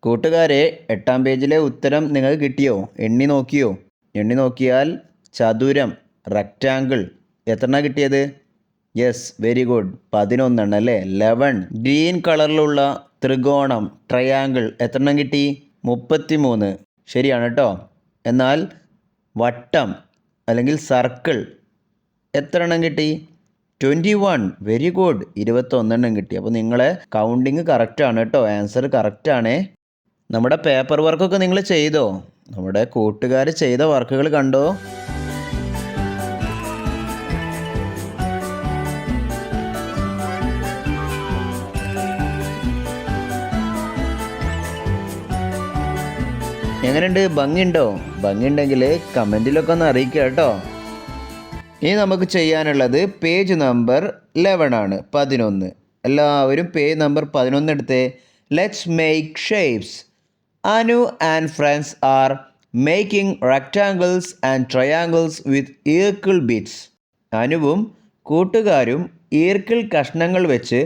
കൂട്ടുകാരെ, 8-ാം പേജിലെ ഉത്തരം നിങ്ങൾക്ക് കിട്ടിയോ? എണ്ണി നോക്കിയോ? എണ്ണി നോക്കിയാൽ ചതുരം, റെക്റ്റാങ്കിൾ എത്രണ്ണ കിട്ടിയത്? യെസ്, വെരി ഗുഡ്, 11 എണ്ണം അല്ലേ? 11. ഗ്രീൻ കളറിലുള്ള ത്രികോണം, ട്രയാങ്കിൾ എത്രണ്ണം കിട്ടി? 33. ശരിയാണ് കേട്ടോ. എന്നാൽ വട്ടം അല്ലെങ്കിൽ സർക്കിൾ എത്ര എണ്ണം കിട്ടി? 21. വെരി ഗുഡ്, 21 എണ്ണം കിട്ടി. അപ്പോൾ നിങ്ങളെ കൗണ്ടിങ് കറക്റ്റാണ് കേട്ടോ. ആൻസർ കറക്റ്റാണേ. നമ്മുടെ പേപ്പർ വർക്കൊക്കെ നിങ്ങൾ ചെയ്തോ? നമ്മുടെ കൂട്ടുകാർ ചെയ്ത വർക്കുകൾ കണ്ടോ? എങ്ങനെയുണ്ട്? ഭംഗിയുണ്ടോ? ഭംഗിയുണ്ടെങ്കിൽ കമൻറ്റിലൊക്കെ ഒന്ന് അറിയിക്കുക കേട്ടോ. ഇനി നമുക്ക് ചെയ്യാനുള്ളത് പേജ് നമ്പർ 11 ആണ്, 11. എല്ലാവരും പേജ് നമ്പർ 11 എടുത്തേ. Let's make shapes. Anu and friends are making rectangles and triangles with eerkil bits. അനുവും കൂട്ടുകാരും ഈർക്കിൾ കഷ്ണങ്ങൾ വെച്ച്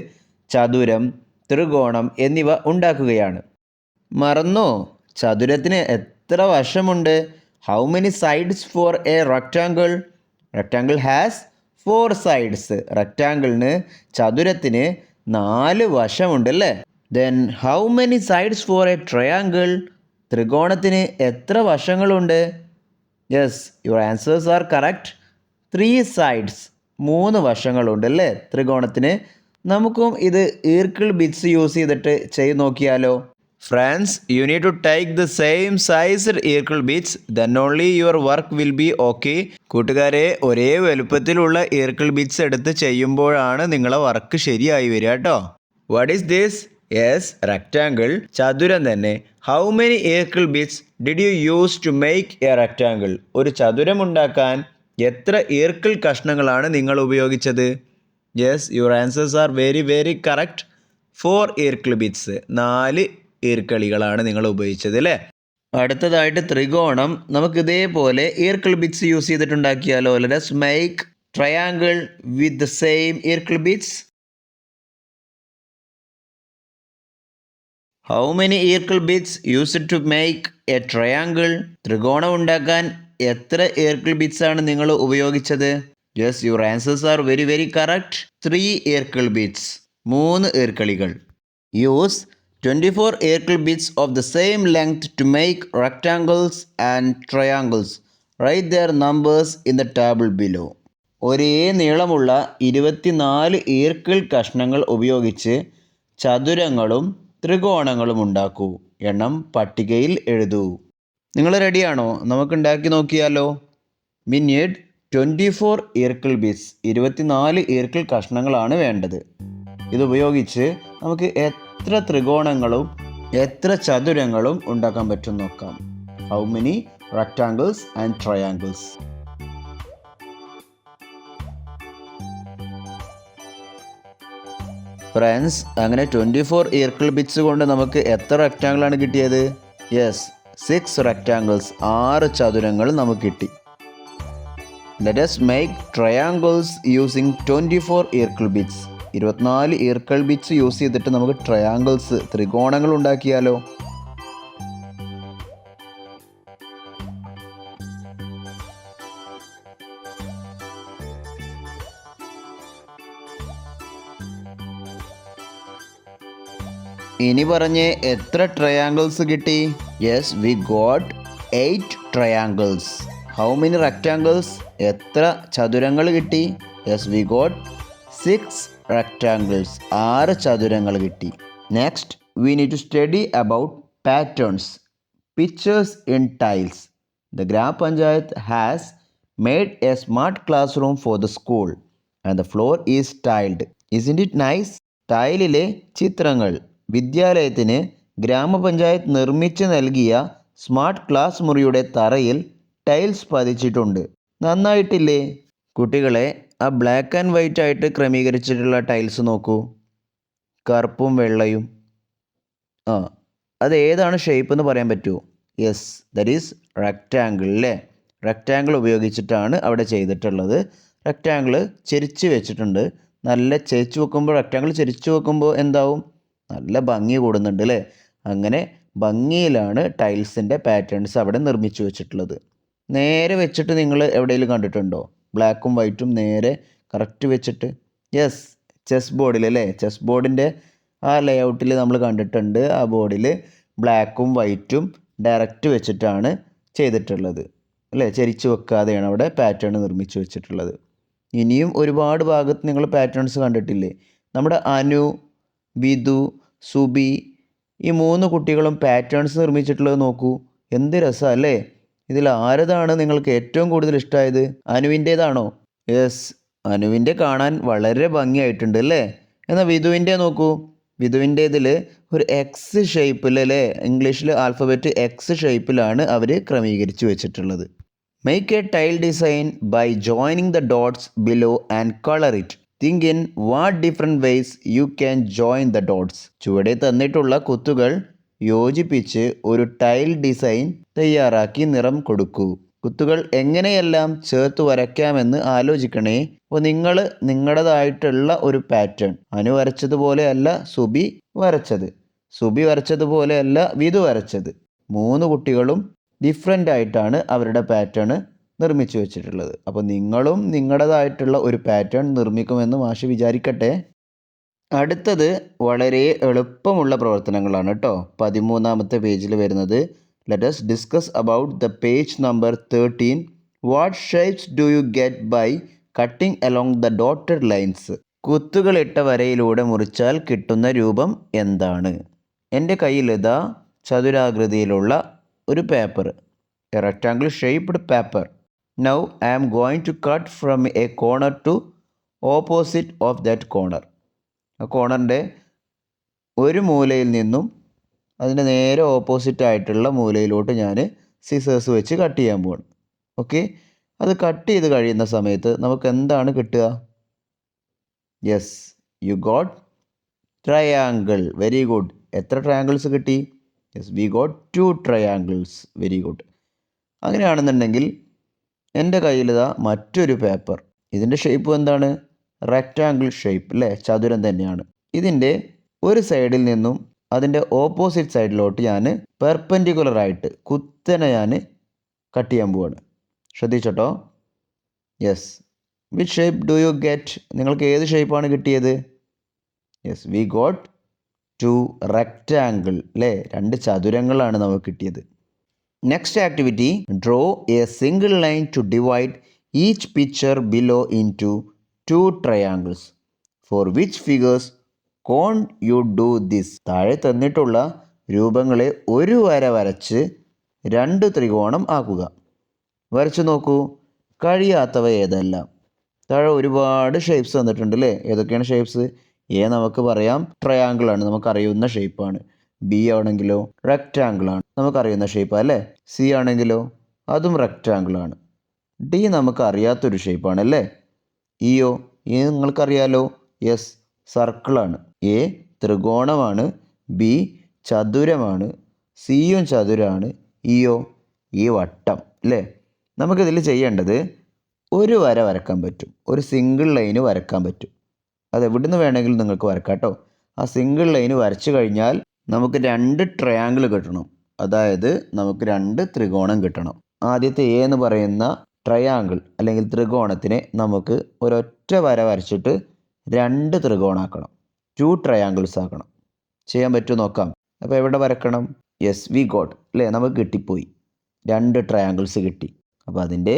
ചതുരം, ത്രികോണം എന്നിവ ഉണ്ടാക്കുകയാണ്. മറന്നോ? ചതുരത്തിന് എത്ര വശമുണ്ട്? How many sides for a rectangle? Rectangle has 4 sides. റെക്റ്റാങ്കിളിന്, ചതുരത്തിന് 4 വശമുണ്ടല്ലേ? Then how many sides for a triangle? ത്രികോണത്തിന് എത്ര വശങ്ങളുണ്ട്? Yes, your answers are correct. 3 sides, 3 വശങ്ങളുണ്ട് അല്ലേ ത്രികോണത്തിന്. നമുക്കും ഇത് ഈർക്കിൾ ബിറ്റ്സ് യൂസ് ചെയ്തിട്ട് ചെയ്ത് നോക്കിയാലോ? Friends, you need to take the same sized eerkil bits, then only your work will be okay. കൂട്ടുകാരെ, ഒരേ വലുപ്പത്തിലുള്ള ഈർക്കിൾ ബിറ്റ്സ് എടുത്ത് ചെയ്യുമ്പോഴാണ് നിങ്ങളെ വർക്ക് ശരിയായി വരിക കേട്ടോ. What is this? Yes, rectangle, ചതുരം തന്നെ. How many eerkil bits did you use to make a rectangle? ഒരു ചതുരം ഉണ്ടാക്കാൻ എത്ര ഈർക്കിൾ കഷ്ണങ്ങളാണ് നിങ്ങൾ ഉപയോഗിച്ചത്? Yes, your answers are very very correct. 4 eerkil bits, 4 ഈർക്കളികളാണ് നിങ്ങൾ ഉപയോഗിച്ചത് അല്ലേ? അടുത്തതായിട്ട് ത്രികോണം. നമുക്ക് ഇതേപോലെ ഈർക്കിൾ ബിറ്റ്സ് യൂസ് ചെയ്തിട്ടുണ്ടാക്കിയാലോ? Let's make triangle with the same eerkil bits. How many eerkil bits used to make a triangle? ത്രികോണം ഉണ്ടാക്കാൻ എത്ര ഈർക്കിൾ ബിറ്റ്സ് ആണ് നിങ്ങൾ ഉപയോഗിച്ചത്? Yes, your answers are very very correct. 3 eerkil bits, 3 ഈർക്കളികൾ. Use 24 ഈർക്കിൾ bits of the same length to make rectangles and triangles. Write their numbers in the table below. ഒരേ നീളമുള്ള 24 ഈർക്കിൾ കഷ്ണങ്ങൾ ഉപയോഗിച്ച് ചതുരങ്ങളും ത്രികോണങ്ങളും ഉണ്ടാക്കൂ. എണ്ണം പട്ടികയിൽ എഴുതൂ. നിങ്ങൾ റെഡിയാണോ? നമുക്ക് ഉണ്ടാക്കി നോക്കിയാലോ? We need 24 ഈർക്കിൾ bits. 24 ഈർക്കിൾ കഷ്ണങ്ങളാണ് വേണ്ടത്. ഇതുപയോഗിച്ച് നമുക്ക് എത്ര ത്രികോണങ്ങളും എത്ര ചതുരങ്ങളും ഉണ്ടാക്കാൻ പറ്റും നോക്കാം. How many rectangles and triangles? Friends, അങ്ങനെ 24 ഈർക്കിൾ ബിറ്റ്സ് കൊണ്ട് നമുക്ക് എത്ര റെക്റ്റാങ്കിളാണ് കിട്ടിയത്? യെസ്, 6 റെക്റ്റാങ്കിൾസ്, 6 ചതുരങ്ങൾ നമുക്ക് കിട്ടി. Let us make triangles using 24 ഈർക്കിൾ bits. 24 ഈർക്കിൾ bits use ചെയ്തിട്ട് നമുക്ക് ട്രയാങ്കിൾസ്, ത്രികോണങ്ങൾ ഉണ്ടാക്കിയാലോ? ഇനി പറഞ്ഞ് എത്ര ട്രയാങ്കിൾസ് കിട്ടി? Yes, we got 8 triangles. How many rectangles? എത്ര ചതുരങ്ങൾ കിട്ടി? യെസ്, വി ഗോട്ട് 6 റെക്റ്റാങ്കിൾസ്, 6 ചതുരങ്ങൾ കിട്ടി. Next, we need to study about patterns, pictures in tiles. The gram panchayat has made a smart classroom for the school and the floor is tiled. Isn't it nice? ടൈലിലെ ചിത്രങ്ങൾ. വിദ്യാലയത്തിന് ഗ്രാമപഞ്ചായത്ത് നിർമ്മിച്ച് നൽകിയ smart class മുറിയുടെ തറയിൽ tiles പതിച്ചിട്ടുണ്ട്. നന്നായിട്ടില്ലേ? കുട്ടികളെ, ആ ബ്ലാക്ക് ആൻഡ് വൈറ്റ് ആയിട്ട് ക്രമീകരിച്ചിട്ടുള്ള tiles നോക്കൂ. കറുപ്പും വെള്ളയും. അത് ഏതാണ് ഷേപ്പ് എന്ന് പറയാൻ പറ്റുമോ? യെസ്, ദറ്റ് ഈസ് റെക്റ്റാങ്കിൾ അല്ലേ? റെക്റ്റാങ്കിൾ ഉപയോഗിച്ചിട്ടാണ് അവിടെ ചെയ്തിട്ടുള്ളത്. റെക്റ്റാങ്കിൾ ചെരിച്ച് വെച്ചിട്ടുണ്ട്. നല്ല ചെരിച്ച് വെക്കുമ്പോൾ, റെക്റ്റാങ്കിൾ ചെരിച്ച് വെക്കുമ്പോൾ എന്താവും? നല്ല ഭംഗി കൂടുന്നുണ്ട് അല്ലേ? അങ്ങനെ ഭംഗിയിലാണ് ടൈൽസിൻ്റെ പാറ്റേൺസ് അവിടെ നിർമ്മിച്ചു വെച്ചിട്ടുള്ളത്. നേരെ വെച്ചിട്ട് നിങ്ങൾ എവിടെയെങ്കിലും കണ്ടിട്ടുണ്ടോ? ബ്ലാക്കും വൈറ്റും നേരെ കറക്റ്റ് വെച്ചിട്ട്. യെസ്, ചെസ് ബോർഡിൽ അല്ലേ, ചെസ് ബോർഡിൻ്റെ ആ ലേഔട്ടിൽ നമ്മൾ കണ്ടിട്ടുണ്ട്. ആ ബോർഡിൽ ബ്ലാക്കും വൈറ്റും ഡയറക്റ്റ് വെച്ചിട്ടാണ് ചെയ്തിട്ടുള്ളത് അല്ലേ, ചരിച്ച് വെക്കാതെയാണ് അവിടെ പാറ്റേൺ നിർമ്മിച്ചു വെച്ചിട്ടുള്ളത്. ഇനിയും ഒരുപാട് ഭാഗത്ത് നിങ്ങൾ പാറ്റേൺസ് കണ്ടിട്ടില്ലേ? നമ്മുടെ അനു, വിധു, സുബി ഈ 3 കുട്ടികളും പാറ്റേൺസ് നിർമ്മിച്ചിട്ടുള്ളത് നോക്കൂ. എന്ത് രസമാണ് അല്ലേ? ഇതിൽ ആരതാണ് നിങ്ങൾക്ക് ഏറ്റവും കൂടുതൽ ഇഷ്ടമായത്? അനുവിൻ്റേതാണോ? യെസ്, അനുവിൻ്റെ കാണാൻ വളരെ ഭംഗിയായിട്ടുണ്ട് അല്ലേ? എന്നാൽ വിധുവിൻ്റെ നോക്കൂ. വിധുവിൻ്റെ ഇതിൽ ഒരു എക്സ് ഷേപ്പിൽ അല്ലേ, ഇംഗ്ലീഷിൽ ആൽഫബറ്റ് എക്സ് ഷേപ്പിലാണ് അവർ ക്രമീകരിച്ച് വെച്ചിട്ടുള്ളത്. Make a tile design by joining the dots below and colour it. Think in what different ways you can join the dots. ചുവടെ തന്നിട്ടുള്ള കുത്തുകൾ യോജിപ്പിച്ച് ഒരു ടൈൽ ഡിസൈൻ തയ്യാറാക്കി നിറം കൊടുക്കൂ. കുത്തുകൾ എങ്ങനെയെല്ലാം ചേർത്ത് വരയ്ക്കാമെന്ന് ആലോചിക്കണേ. അപ്പോൾ നിങ്ങൾ നിങ്ങളുടേതായിട്ടുള്ള ഒരു പാറ്റേൺ, അനു വരച്ചതുപോലെയല്ല സുബി വരച്ചത്, സുബി വരച്ചതുപോലെയല്ല വിധു വരച്ചത്. 3 കുട്ടികളും ഡിഫറെൻ്റ് ആയിട്ടാണ് അവരുടെ പാറ്റേൺ നിർമ്മിച്ചു വെച്ചിട്ടുള്ളത്. അപ്പോൾ നിങ്ങളും നിങ്ങളുടേതായിട്ടുള്ള ഒരു പാറ്റേൺ നിർമ്മിക്കുമെന്ന് മാഷ് വിചാരിക്കട്ടെ. അടുത്തത് വളരെ എളുപ്പമുള്ള പ്രവർത്തനങ്ങളാണ് കേട്ടോ. 13ാമത്തെ പേജിൽ വരുന്നത്. Let us discuss about the page number 13. What shapes do you get by cutting along the dotted lines. കുത്തുകളിട്ട വരയിലൂടെ മുറിച്ചാൽ കിട്ടുന്ന രൂപം എന്താണ്? എൻ്റെ കയ്യിൽ ഇതാ ചതുരാകൃതിയിലുള്ള ഒരു paper, a rectangle shaped paper. Now I am going to cut from a corner to opposite of that corner. ആ കോർണറിൻ്റെ ഒരു മൂലയിൽ നിന്നും അതിൻ്റെ നേരെ ഓപ്പോസിറ്റ് ആയിട്ടുള്ള മൂലയിലോട്ട് ഞാൻ സിസേഴ്സ് വെച്ച് കട്ട് ചെയ്യാൻ പോവാണ്. ഓക്കെ, അത് കട്ട് ചെയ്ത് കഴിയുന്ന സമയത്ത് നമുക്ക് എന്താണ് കിട്ടുക? Yes, you got triangle. Very good. എത്ര ട്രയാങ്കിൾസ് കിട്ടി? Yes, we got 2 triangles. Very good. അങ്ങനെയാണെന്നുണ്ടെങ്കിൽ എൻ്റെ കയ്യിലിതാ മറ്റൊരു പേപ്പർ. ഇതിൻ്റെ ഷേപ്പ് എന്താണ്? റെക്റ്റാങ്കിൾ ഷേപ്പ് അല്ലേ, ചതുരം തന്നെയാണ്. ഇതിൻ്റെ ഒരു സൈഡിൽ നിന്നും അതിൻ്റെ ഓപ്പോസിറ്റ് സൈഡിലോട്ട് ഞാൻ പെർപെൻഡിക്കുലറായിട്ട് കുത്തനെ ഞാൻ കട്ട് ചെയ്യാൻ പോവാണ്. ശ്രദ്ധിച്ചോട്ടോ. Yes, which shape do you get? നിങ്ങൾക്ക് ഏത് ഷേപ്പാണ് കിട്ടിയത്? യെസ്, വി ഗോട്ട് 2 റെക്റ്റാങ്കിൾ അല്ലേ, 2 ചതുരങ്ങളാണ് നമുക്ക് കിട്ടിയത്. Next activity, draw a single line to divide each picture below into 2 triangles. For which figures can you do this. താഴെ തന്നിട്ടുള്ള രൂപങ്ങളെ ഒരു വര വരച്ച് 2 ത്രികോണം ആക്കുക. വരച്ചു നോക്കൂ. കഴിയാത്തവ ഏതെല്ലാം? താഴെ ഒരുപാട് ഷേപ്സ് തന്നിട്ടുണ്ട് അല്ലേ. ഏതൊക്കെയാണ് ഷേപ്സ്? എ നമുക്ക് പറയാം ട്രയാങ്കിളാണ്, നമുക്കറിയുന്ന ഷേപ്പാണ്. ബി ആണെങ്കിലോ റെക്റ്റാങ്കിളാണ്, നമുക്കറിയുന്ന ഷേപ്പാണ് അല്ലേ. സി ആണെങ്കിലോ അതും റെക്റ്റാങ്കിളാണ്. ഡി നമുക്ക് അറിയാത്തൊരു ഷേപ്പാണ് അല്ലേ. ഇയോ, ഈ നിങ്ങൾക്കറിയാലോ. യെസ്, സർക്കിളാണ്. എ ത്രികോണമാണ്, ബി ചതുരമാണ്, സിയും ചതുരമാണ്, ഇയോ ഈ വട്ടം അല്ലേ. നമുക്കിതിൽ ചെയ്യേണ്ടത് ഒരു വര വരക്കാൻ പറ്റും, ഒരു സിംഗിൾ ലൈന് വരക്കാൻ പറ്റും. അത് എവിടുന്ന് വേണമെങ്കിലും നിങ്ങൾക്ക് വരക്കാം കേട്ടോ. ആ സിംഗിൾ ലൈന് വരച്ചു കഴിഞ്ഞാൽ നമുക്ക് 2 ട്രയാങ്കിൾ കിട്ടണം. അതായത് നമുക്ക് 2 ത്രികോണം കിട്ടണം. ആദ്യത്തെ എ എന്ന് പറയുന്ന ട്രയാങ്കിൾ അല്ലെങ്കിൽ ത്രികോണത്തിനെ നമുക്ക് ഒരൊറ്റ വര വരച്ചിട്ട് 2 ത്രികോണാക്കണം, 2 ട്രയാങ്കിൾസ് ആക്കണം. ചെയ്യാൻ പറ്റുമോ നോക്കാം. അപ്പോൾ എവിടെ വരക്കണം? യെസ്, വി ഗോട്ട് അല്ലേ, നമുക്ക് കിട്ടിപ്പോയി 2 ട്രയാങ്കിൾസ് കിട്ടി. അപ്പോൾ അതിൻ്റെ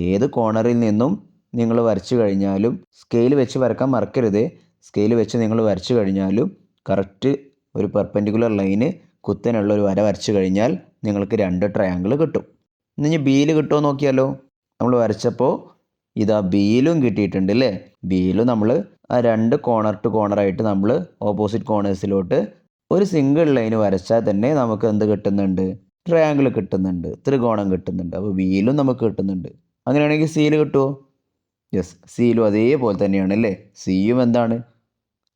ഏത് കോർണറിൽ നിന്നും നിങ്ങൾ വരച്ചു കഴിഞ്ഞാലും സ്കെയിൽ വെച്ച് വരക്കാൻ മറക്കരുത്. സ്കെയിൽ വെച്ച് നിങ്ങൾ വരച്ചു കഴിഞ്ഞാലും കറക്റ്റ് ഒരു പെർപെൻഡിക്കുലർ ലൈന് കുത്തനുള്ള ഒരു വര വരച്ചു കഴിഞ്ഞാൽ നിങ്ങൾക്ക് 2 ട്രയാങ്കിൾ കിട്ടും. ഇനി ബിയിൽ കിട്ടുമോ നോക്കിയാലോ. നമ്മൾ വരച്ചപ്പോൾ ഇതാ ബിയിലും കിട്ടിയിട്ടുണ്ട് അല്ലേ. ബിയിലും നമ്മൾ ആ 2 കോർണർ ടു കോർണറായിട്ട് നമ്മൾ ഓപ്പോസിറ്റ് കോർണേഴ്സിലോട്ട് ഒരു സിംഗിൾ ലൈന് വരച്ചാൽ തന്നെ നമുക്ക് എന്ത് കിട്ടുന്നുണ്ട്? ട്രയാങ്കിൾ കിട്ടുന്നുണ്ട്, ത്രികോണം കിട്ടുന്നുണ്ട്. അപ്പോൾ ബിയിലും നമുക്ക് കിട്ടുന്നുണ്ട്. അങ്ങനെയാണെങ്കിൽ സിയിൽ കിട്ടുമോ? യെസ്, സിയിലും അതേപോലെ തന്നെയാണ് അല്ലേ. സിയും എന്താണ്?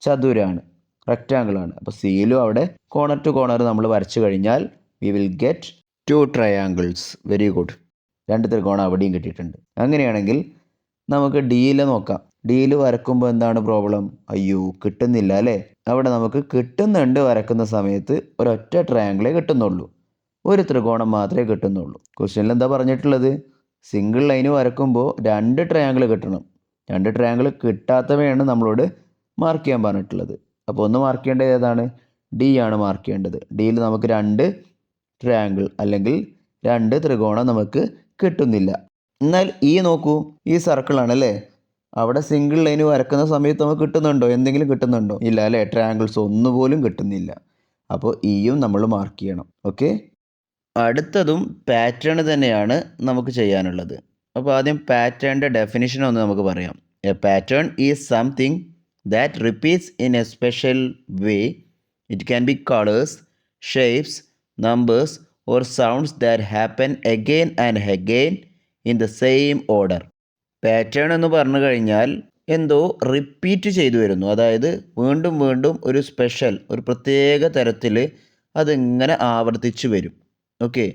ചതുരാണ്, റെക്റ്റാങ്കിളാണ്. അപ്പോൾ സിയിലും അവിടെ കോർണർ ടു കോർണർ നമ്മൾ വരച്ചു കഴിഞ്ഞാൽ we will get 2 triangles. Very good. 2 ത്രികോണം അവിടെയും കിട്ടിയിട്ടുണ്ട്. അങ്ങനെയാണെങ്കിൽ നമുക്ക് ഡിയിൽ നോക്കാം. ഡിയിൽ വരക്കുമ്പോൾ എന്താണ് പ്രോബ്ലം? അയ്യോ, കിട്ടുന്നില്ല അല്ലേ. അവിടെ നമുക്ക് കിട്ടുന്നുണ്ട് വരക്കുന്ന സമയത്ത് ഒരൊറ്റ ട്രയാങ്കിളേ കിട്ടുന്നുള്ളൂ, ഒരു ത്രികോണം മാത്രമേ കിട്ടുന്നുള്ളൂ. ക്വസ്റ്റ്യനിൽ എന്താ പറഞ്ഞിട്ടുള്ളത്? സിംഗിൾ ലൈന് വരക്കുമ്പോൾ 2 ട്രയാങ്കിൾ കിട്ടണം. 2 ട്രയാങ്കിൾ കിട്ടാത്തവയാണ് നമ്മളോട് മാർക്ക് ചെയ്യാൻ പറഞ്ഞിട്ടുള്ളത്. അപ്പോൾ ഒന്ന് മാർക്ക് ചെയ്യേണ്ടത് ഏതാണ്? ഡി ആണ് മാർക്ക് ചെയ്യേണ്ടത്. ഡിയിൽ നമുക്ക് 2 ട്രയാങ്കിൾ അല്ലെങ്കിൽ 2 ത്രികോണം നമുക്ക് കിട്ടുന്നില്ല. എന്നാൽ ഈ നോക്കൂ, ഈ സർക്കിളാണ് അല്ലേ? അവിടെ സിംഗിൾ ലൈന് വരക്കുന്ന സമയത്ത് നമുക്ക് കിട്ടുന്നുണ്ടോ? എന്തെങ്കിലും കിട്ടുന്നുണ്ടോ? ഇല്ല അല്ലേ? ട്രയാങ്കിൾസ് ഒന്നുപോലും കിട്ടുന്നില്ല. അപ്പോൾ ഇയും നമ്മൾ മാർക്ക് ചെയ്യണം. ഓക്കെ, അടുത്തതും പാറ്റേൺ തന്നെയാണ് നമുക്ക് ചെയ്യാനുള്ളത്. അപ്പോൾ ആദ്യം പാറ്റേണിൻ്റെ ഡെഫിനിഷൻ ഒന്ന് നമുക്ക് പറയാം. A pattern is something that repeats in A special way. It can be colours, shapes, numbers or sounds that happen again and again in the same order. Pattern എന്ന് പറഞ്ഞു കഴിഞ്ഞാൽ എന്തോ റിപ്പീറ്റ് ചെയ്തു വരുന്നു, അതായത് വീണ്ടും വീണ്ടും ഒരു സ്പെഷ്യൽ, ഒരു പ്രത്യേക തരത്തിൽ അതിങ്ങനെ ആവർത്തിച്ചു വരും. Okay,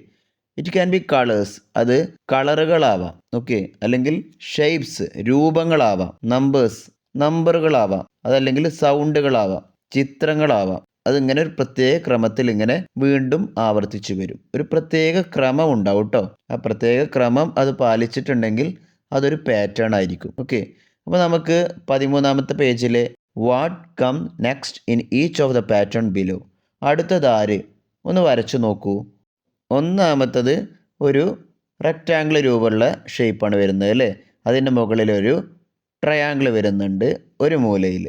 it can be colours, അത് കളറുകളാവാം. ഓക്കെ, അല്ലെങ്കിൽ ഷേപ്സ്, രൂപങ്ങളാവാം. നമ്പേഴ്സ്, നമ്പറുകളാവാം. അതല്ലെങ്കിൽ സൗണ്ടുകളാവാം, ചിത്രങ്ങളാവാം. അതിങ്ങനെ ഒരു പ്രത്യേക ക്രമത്തിൽ ഇങ്ങനെ വീണ്ടും ആവർത്തിച്ചു വരും. ഒരു പ്രത്യേക ക്രമം ഉണ്ടാവും കേട്ടോ. ആ പ്രത്യേക ക്രമം അത് പാലിച്ചിട്ടുണ്ടെങ്കിൽ അതൊരു പാറ്റേൺ ആയിരിക്കും. ഓക്കെ, അപ്പോൾ നമുക്ക് 13ാമത്തെ പേജിലെ what come next in each of the pattern below, അടുത്തതാര് ഒന്ന് വരച്ചു നോക്കൂ. ഒന്നാമത്തത് ഒരു റെക്റ്റാങ്കിൾ രൂപമുള്ള ഷേപ്പാണ് വരുന്നത് അല്ലേ? അതിൻ്റെ മുകളിലൊരു ട്രയാങ്കിൾ വരുന്നുണ്ട് ഒരു മൂലയിൽ.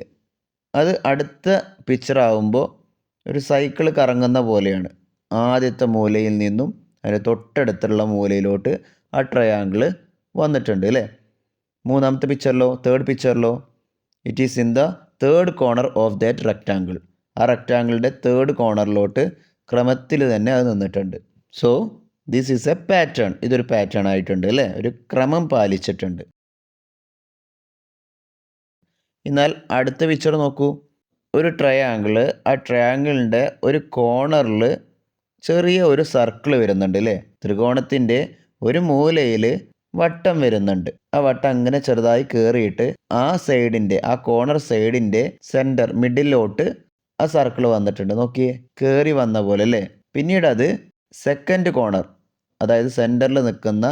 അത് അടുത്ത പിക്ചർ ആവുമ്പോൾ ഒരു സൈക്കിൾ കറങ്ങുന്ന പോലെയാണ്. ആദ്യത്തെ മൂലയിൽ നിന്നും അതിന് തൊട്ടടുത്തുള്ള മൂലയിലോട്ട് ആ ട്രയാങ്കിൾ വന്നിട്ടുണ്ട് അല്ലേ? മൂന്നാമത്തെ പിക്ചറിലോ, തേർഡ് പിക്ചറിലോ, it is in the third corner of that rectangle. ആ റെക്റ്റാങ്കിളിൻ്റെ തേർഡ് കോർണറിലോട്ട് ക്രമത്തിൽ തന്നെ അത് നിന്നിട്ടുണ്ട്. So this is a pattern. ഇതൊരു പാറ്റേൺ ആയിട്ടുണ്ട് അല്ലേ? ഒരു ക്രമം പാലിച്ചിട്ടുണ്ട്. എന്നാൽ അടുത്ത പിക്ചർ നോക്കൂ. ഒരു ട്രയാങ്കിൾ, ആ ട്രയാങ്കിളിൻ്റെ ഒരു കോർണറിൽ ചെറിയ ഒരു സർക്കിൾ വരുന്നുണ്ട് അല്ലേ? ത്രികോണത്തിൻ്റെ ഒരു മൂലയിൽ വട്ടം വരുന്നുണ്ട്. ആ വട്ടം അങ്ങനെ ചെറുതായി കയറിയിട്ട് ആ സൈഡിൻ്റെ, ആ കോർണർ സൈഡിൻ്റെ സെൻറ്റർ മിഡിലോട്ട് ആ സർക്കിൾ വന്നിട്ടുണ്ട്. നോക്കിയേ, കയറി വന്ന പോലെ അല്ലേ? പിന്നീട് അത് സെക്കൻഡ് കോർണർ, അതായത് സെൻറ്ററിൽ നിൽക്കുന്ന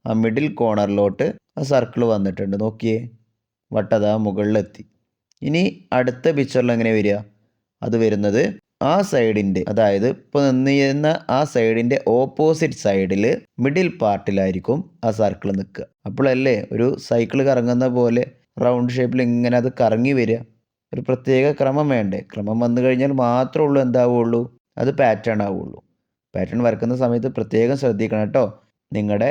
ആ മിഡിൽ കോർണറിലോട്ട് ആ സർക്കിൾ വന്നിട്ടുണ്ട്. നോക്കിയേ, വട്ടത മുകളിലെത്തി. ഇനി അടുത്ത പിക്ചറിൽ എങ്ങനെ വരിക? അത് വരുന്നത് ആ സൈഡിൻ്റെ, അതായത് ഇപ്പോൾ നിന്നിരുന്ന ആ സൈഡിൻ്റെ ഓപ്പോസിറ്റ് സൈഡിൽ മിഡിൽ പാർട്ടിലായിരിക്കും ആ സർക്കിൾ നിൽക്കുക. അപ്പോഴല്ലേ ഒരു സൈക്കിൾ കറങ്ങുന്ന പോലെ റൗണ്ട് ഷേപ്പിൽ ഇങ്ങനെ അത് കറങ്ങി വരിക. ഒരു പ്രത്യേക ക്രമം വേണ്ടേ? ക്രമം വന്നു കഴിഞ്ഞാൽ മാത്രമേ ഉള്ളൂ എന്താവുള്ളൂ, അത് പാറ്റേൺ ആവുള്ളൂ. പാറ്റേൺ വരക്കുന്ന സമയത്ത് പ്രത്യേകം ശ്രദ്ധിക്കണം കേട്ടോ. നിങ്ങളുടെ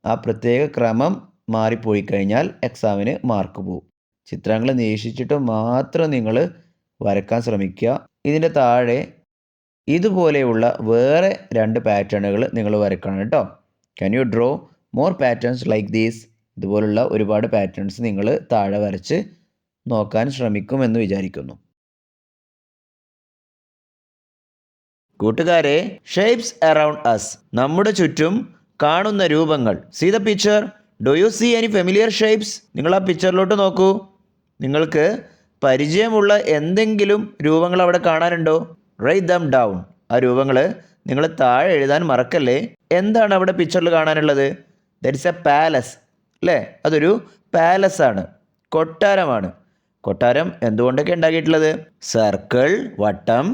ആ പ്രത്യേക ക്രമം മാറിപ്പോയി കഴിഞ്ഞാൽ എക്സാമിന് മാർക്ക് പോകും. ചിത്രങ്ങൾ നിരീക്ഷിച്ചിട്ട് മാത്രം നിങ്ങൾ വരക്കാൻ ശ്രമിക്കുക. ഇതിൻ്റെ താഴെ ഇതുപോലെയുള്ള വേറെ 2 പാറ്റേണുകൾ നിങ്ങൾ വരക്കണം കേട്ടോ. Can you draw more patterns like these? ഇതുപോലുള്ള ഒരുപാട് പാറ്റേൺസ് നിങ്ങൾ താഴെ വരച്ച് നോക്കാൻ ശ്രമിക്കുമെന്ന് വിചാരിക്കുന്നു. കൂട്ടുകാരെ, ഷേപ്സ് അറൗണ്ട് അസ്, നമ്മുടെ ചുറ്റും കാണുന്ന രൂപങ്ങൾ. See the picture. Do you see any familiar shapes? നിങ്ങൾ ആ പിക്ചറിലോട്ട് നോക്കൂ. നിങ്ങൾക്ക് പരിചയമുള്ള എന്തെങ്കിലും രൂപങ്ങൾ അവിടെ കാണാനുണ്ടോ? Write them down. ആ രൂപങ്ങൾ നിങ്ങൾ താഴെ എഴുതാൻ മറക്കല്ലേ. എന്താണ് അവിടെ പിക്ചറിൽ കാണാനുള്ളത്? ദറ്റ് ഇസ് എ പാലസ് അല്ലേ? അതൊരു പാലസ് ആണ്, കൊട്ടാരമാണ്. കൊട്ടാരം എന്തുകൊണ്ടൊക്കെ ഉണ്ടാക്കിയിട്ടുള്ളത്? സർക്കിൾ, വട്ടം,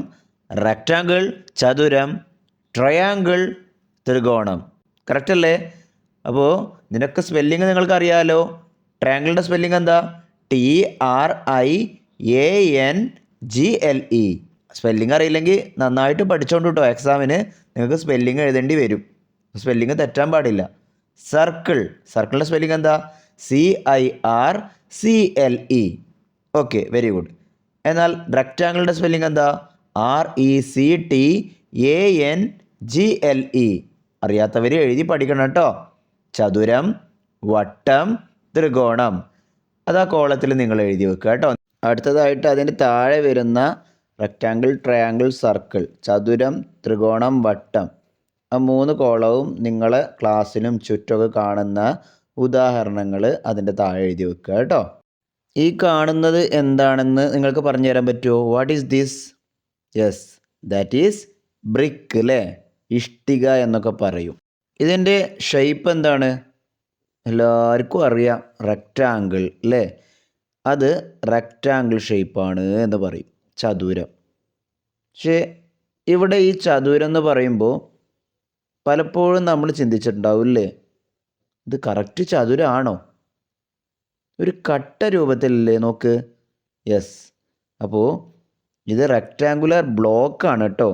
റെക്റ്റാങ്കിൾ, ചതുരം, ട്രയാങ്കിൾ, ത്രികോണം. കറക്റ്റ് അല്ലേ? അപ്പോൾ ഇതിനൊക്കെ സ്പെല്ലിങ് നിങ്ങൾക്ക് അറിയാമല്ലോ. ട്രയാങ്കിളിൻ്റെ സ്പെല്ലിംഗ് എന്താ? TRIANGLE. സ്പെല്ലിംഗ് അറിയില്ലെങ്കിൽ നന്നായിട്ട് പഠിച്ചോണ്ട് കേട്ടോ. എക്സാമിന് നിങ്ങൾക്ക് സ്പെല്ലിംഗ് എഴുതേണ്ടി വരും. സ്പെല്ലിംഗ് തെറ്റാൻ പാടില്ല. സർക്കിൾ, സർക്കിളിൻ്റെ സ്പെല്ലിംഗ് എന്താ? CIRCLE. Okay, very good. എന്നാൽ റെക്റ്റാങ്കിളിൻ്റെ സ്പെല്ലിംഗ് എന്താ? RECTANGLE. അറിയാത്തവർ എഴുതി പഠിക്കണം കേട്ടോ. ചതുരം, വട്ടം, ത്രികോണം, അത് ആ കോളത്തിൽ നിങ്ങൾ എഴുതി വെക്കുക കേട്ടോ. അടുത്തതായിട്ട് അതിൻ്റെ താഴെ വരുന്ന റെക്റ്റാങ്കിൾ, ട്രയാങ്കിൾ, സർക്കിൾ, ചതുരം, ത്രികോണം, വട്ടം, ആ 3 കോളവും നിങ്ങൾ ക്ലാസ്സിലും ചുറ്റുമൊക്കെ കാണുന്ന ഉദാഹരണങ്ങൾ അതിൻ്റെ താഴെ എഴുതി വെക്കുക കേട്ടോ. ഈ കാണുന്നത് എന്താണെന്ന് നിങ്ങൾക്ക് പറഞ്ഞു തരാൻ പറ്റുമോ? What is this? Yes, that is brick അല്ലേ, ഇഷ്ടിക എന്നൊക്കെ പറയും. ഇതിൻ്റെ ഷേപ്പ് എന്താണ്? എല്ലാവർക്കും അറിയാം, റെക്റ്റാങ്കിൾ അല്ലേ. അത് റെക്റ്റാങ്കിൾ ഷേപ്പാണ് എന്ന് പറയും, ചതുരം. പക്ഷേ ഇവിടെ ഈ ചതുരം എന്ന് പറയുമ്പോൾ പലപ്പോഴും നമ്മൾ ചിന്തിച്ചിട്ടുണ്ടാവില്ലേ, ഇത് കറക്റ്റ് ചതുരമാണോ? ഒരു കട്ട രൂപത്തിലല്ലേ നോക്ക്. യെസ്, അപ്പോൾ ഇത് റെക്റ്റാങ്കുലർ ബ്ലോക്കാണ് കേട്ടോ.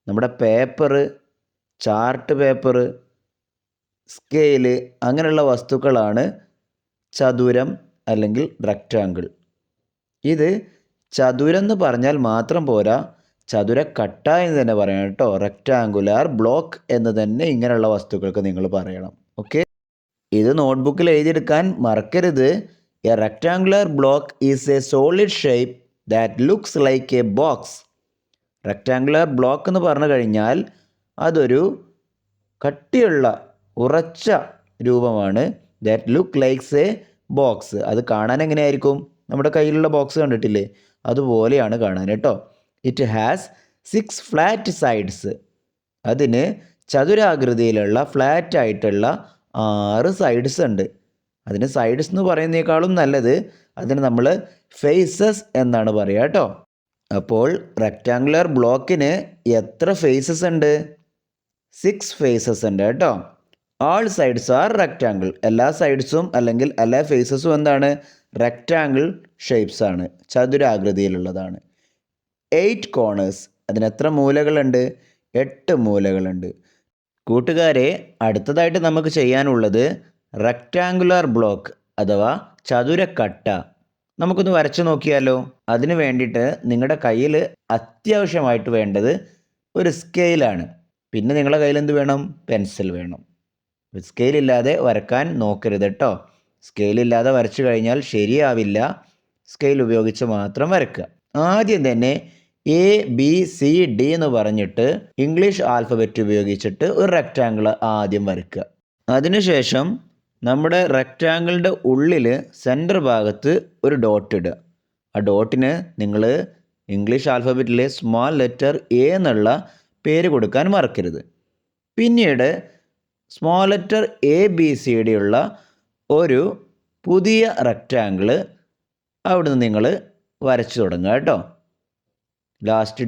നമ്മുടെ പേപ്പറ്, ചാർട്ട് പേപ്പറ്, സ്കെയില് അങ്ങനെയുള്ള വസ്തുക്കളാണ് ചതുരം അല്ലെങ്കിൽ റെക്റ്റാങ്കിൾ. ഇത് ചതുരം എന്ന് പറഞ്ഞാൽ മാത്രം പോരാ, ചതുരക്കട്ട എന്ന് തന്നെ പറയണം കേട്ടോ. റെക്റ്റാങ്കുലാർ ബ്ലോക്ക് എന്ന് തന്നെ ഇങ്ങനെയുള്ള വസ്തുക്കൾക്ക് നിങ്ങൾ പറയണം. ഓക്കെ, ഇത് നോട്ട്ബുക്കിൽ എഴുതിയെടുക്കാൻ മറക്കരുത്. A rectangular block is A solid shape that looks like A box. Rectangular block എന്ന് പറഞ്ഞു കഴിഞ്ഞാൽ അതൊരു കട്ടിയുള്ള ഉറച്ച രൂപമാണ്. That look likes A box. അത് കാണാൻ എങ്ങനെയായിരിക്കും? നമ്മുടെ കയ്യിലുള്ള ബോക്സ് കണ്ടിട്ടില്ലേ, അതുപോലെയാണ് കാണാൻ കേട്ടോ. It has 6 flat sides. അതിന് ചതുരാകൃതിയിലുള്ള ഫ്ലാറ്റ് ആയിട്ടുള്ള 6 സൈഡ്സ് ഉണ്ട്. അതിന് സൈഡ്സ് എന്ന് പറയുന്നതിനേക്കാളും നല്ലത് അതിന് നമ്മൾ ഫേസസ് എന്നാണ് പറയുക കേട്ടോ. അപ്പോൾ റെക്റ്റാങ്കുലർ ബ്ലോക്കിന് എത്ര ഫേസസ് ഉണ്ട്? 6 ഫേസസ് ഉണ്ട് കേട്ടോ. ആൾ സൈഡ്സ് ആർ റെക്റ്റാങ്കിൾ. എല്ലാ സൈഡ്സും അല്ലെങ്കിൽ എല്ലാ ഫേസസും എന്താണ്? റെക്റ്റാങ്കിൾ ഷേപ്സ് ആണ്, ചതുരാകൃതിയിലുള്ളതാണ്. 8 കോർണേഴ്സ്. അതിന് എത്ര മൂലകളുണ്ട്? 8 മൂലകളുണ്ട്. കൂട്ടുകാരെ, അടുത്തതായിട്ട് നമുക്ക് ചെയ്യാനുള്ളത് റെക്റ്റാങ്കുലർ ബ്ലോക്ക് അഥവാ ചതുരക്കട്ട നമുക്കൊന്ന് വരച്ചു നോക്കിയാലോ. അതിന് വേണ്ടിയിട്ട് നിങ്ങളുടെ കയ്യിൽ അത്യാവശ്യമായിട്ട് വേണ്ടത് ഒരു സ്കെയിലാണ്. പിന്നെ നിങ്ങളുടെ കയ്യിൽ എന്ത് വേണം? പെൻസിൽ വേണം. സ്കെയിലില്ലാതെ വരക്കാൻ നോക്കരുത് കേട്ടോ. സ്കെയിലില്ലാതെ വരച്ചു കഴിഞ്ഞാൽ ശരിയാവില്ല. സ്കെയിൽ ഉപയോഗിച്ച് മാത്രം വരയ്ക്കുക. ആദ്യം തന്നെ ABCD എന്ന് പറഞ്ഞിട്ട് ഇംഗ്ലീഷ് ആൽഫബറ്റ് ഉപയോഗിച്ചിട്ട് ഒരു റെക്റ്റാങ്കിൾ ആദ്യം വരയ്ക്കുക. അതിനുശേഷം നമ്മുടെ റെക്റ്റാങ്കിളിൻ്റെ ഉള്ളിൽ സെൻറ്റർ ഭാഗത്ത് ഒരു ഡോട്ട് ഇടുക. ആ ഡോട്ടിന് നിങ്ങൾ ഇംഗ്ലീഷ് ആൽഫബറ്റിലെ സ്മോൾ ലെറ്റർ A എന്നുള്ള പേര് കൊടുക്കാൻ മറക്കരുത്. പിന്നീട് സ്മോൾ ലെറ്റർ ABCD ഉള്ള ഒരു പുതിയ റെക്റ്റാങ്കിൾ അവിടുന്ന് നിങ്ങൾ വരച്ചു തുടങ്ങുക കേട്ടോ. ലാസ്റ്റ്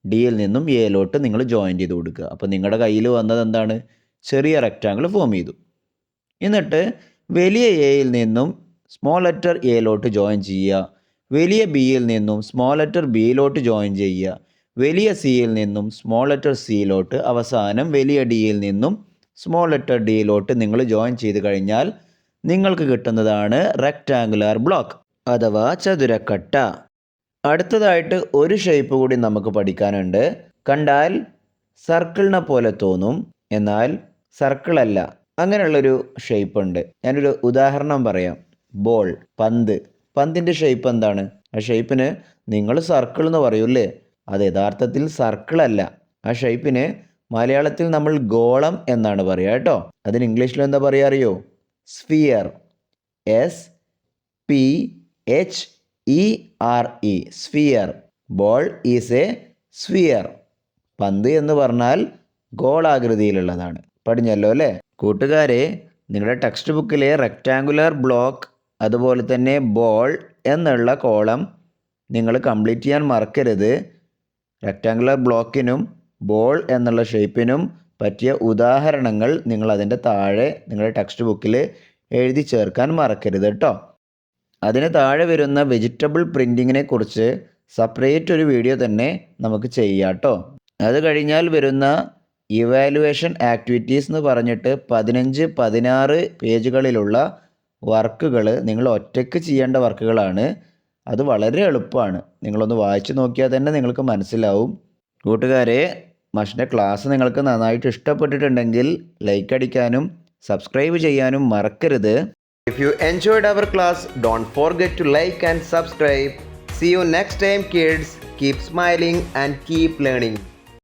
ഡിയിൽ നിന്നും എയിലോട്ട് നിങ്ങൾ ജോയിൻ ചെയ്ത് കൊടുക്കുക. അപ്പോൾ നിങ്ങളുടെ കയ്യിൽ വന്നത് എന്താണ്? ചെറിയ റെക്റ്റാങ്കിൾ ഫോം ചെയ്തു. എന്നിട്ട് വലിയ എയിൽ നിന്നും സ്മോൾ ലെറ്റർ എയിലോട്ട് ജോയിൻ ചെയ്യുക. വലിയ ബിയിൽ നിന്നും സ്മോൾ ലെറ്റർ ബിയിലോട്ട് ജോയിൻ ചെയ്യുക. വലിയ സിയിൽ നിന്നും സ്മോൾ ലെറ്റർ സിയിലോട്ട്, അവസാനം വലിയ ഡിയിൽ നിന്നും സ്മോൾ ലെറ്റർ ഡിയിലോട്ട് നിങ്ങൾ ജോയിൻ ചെയ്ത് കഴിഞ്ഞാൽ നിങ്ങൾക്ക് കിട്ടുന്നതാണ് റെക്റ്റാങ്കുലർ ബ്ലോക്ക് അഥവാ ചതുരക്കട്ട. അടുത്തതായിട്ട് ഒരു ഷേപ്പ് കൂടി നമുക്ക് പഠിക്കാനുണ്ട്. കണ്ടാൽ സർക്കിളിനെ പോലെ തോന്നും, എന്നാൽ സർക്കിളല്ല. അങ്ങനെയുള്ളൊരു ഷേപ്പ് ഉണ്ട്. ഞാനൊരു ഉദാഹരണം പറയാം. ബോൾ, പന്ത്. പന്തിൻ്റെ ഷേപ്പ് എന്താണ്? ആ ഷേപ്പിന് നിങ്ങൾ സർക്കിൾ എന്ന് പറയൂല്ലേ, അത് യഥാർത്ഥത്തിൽ സർക്കിളല്ല. ആ ഷേപ്പിന് മലയാളത്തിൽ നമ്മൾ ഗോളം എന്നാണ് പറയുക കേട്ടോ. അതിന് ഇംഗ്ലീഷിൽ എന്താ പറയുക അറിയോ? Sphere. SPHERE, sphere. Ball is A sphere. പന്ത് എന്ന് പറഞ്ഞാൽ ഗോളാകൃതിയിലുള്ളതാണ്. പഠിഞ്ഞല്ലോ അല്ലേ കൂട്ടുകാരെ? നിങ്ങളുടെ ടെക്സ്റ്റ് ബുക്കിലെ റെക്റ്റാങ്കുലർ ബ്ലോക്ക് അതുപോലെ തന്നെ ബോൾ എന്നുള്ള കോളം നിങ്ങൾ കംപ്ലീറ്റ് ചെയ്യാൻ മറക്കരുത്. റെക്റ്റാങ്കുലർ ബ്ലോക്കിനും ബോൾ എന്നുള്ള ഷേപ്പിനും പറ്റിയ ഉദാഹരണങ്ങൾ നിങ്ങൾ അതിൻ്റെ താഴെ നിങ്ങളുടെ ടെക്സ്റ്റ് ബുക്കിൽ എഴുതി ചേർക്കാൻ മറക്കരുത് കേട്ടോ. അതിന് താഴെ വരുന്ന വെജിറ്റബിൾ പ്രിൻറ്റിങ്ങിനെ കുറിച്ച് സെപ്പറേറ്റ് ഒരു വീഡിയോ തന്നെ നമുക്ക് ചെയ്യാം കേട്ടോ. അത് കഴിഞ്ഞാൽ വരുന്ന ഇവാലുവേഷൻ ആക്ടിവിറ്റീസ് എന്ന് പറഞ്ഞിട്ട് 15-16 പേജുകളിലുള്ള വർക്കുകൾ നിങ്ങൾ ഒറ്റയ്ക്ക് ചെയ്യേണ്ട വർക്കുകളാണ്. അത് വളരെ എളുപ്പമാണ്. നിങ്ങളൊന്ന് വായിച്ചു നോക്കിയാൽ തന്നെ നിങ്ങൾക്ക് മനസ്സിലാവും. കൂട്ടുകാരെ, മാഷിൻ്റെ ക്ലാസ് നിങ്ങൾക്ക് നന്നായിട്ട് ഇഷ്ടപ്പെട്ടിട്ടുണ്ടെങ്കിൽ ലൈക്ക് അടിക്കാനും സബ്സ്ക്രൈബ് ചെയ്യാനും മറക്കരുത്. If you enjoyed our class, don't forget to like and subscribe. See you next time, kids. Keep smiling and keep learning.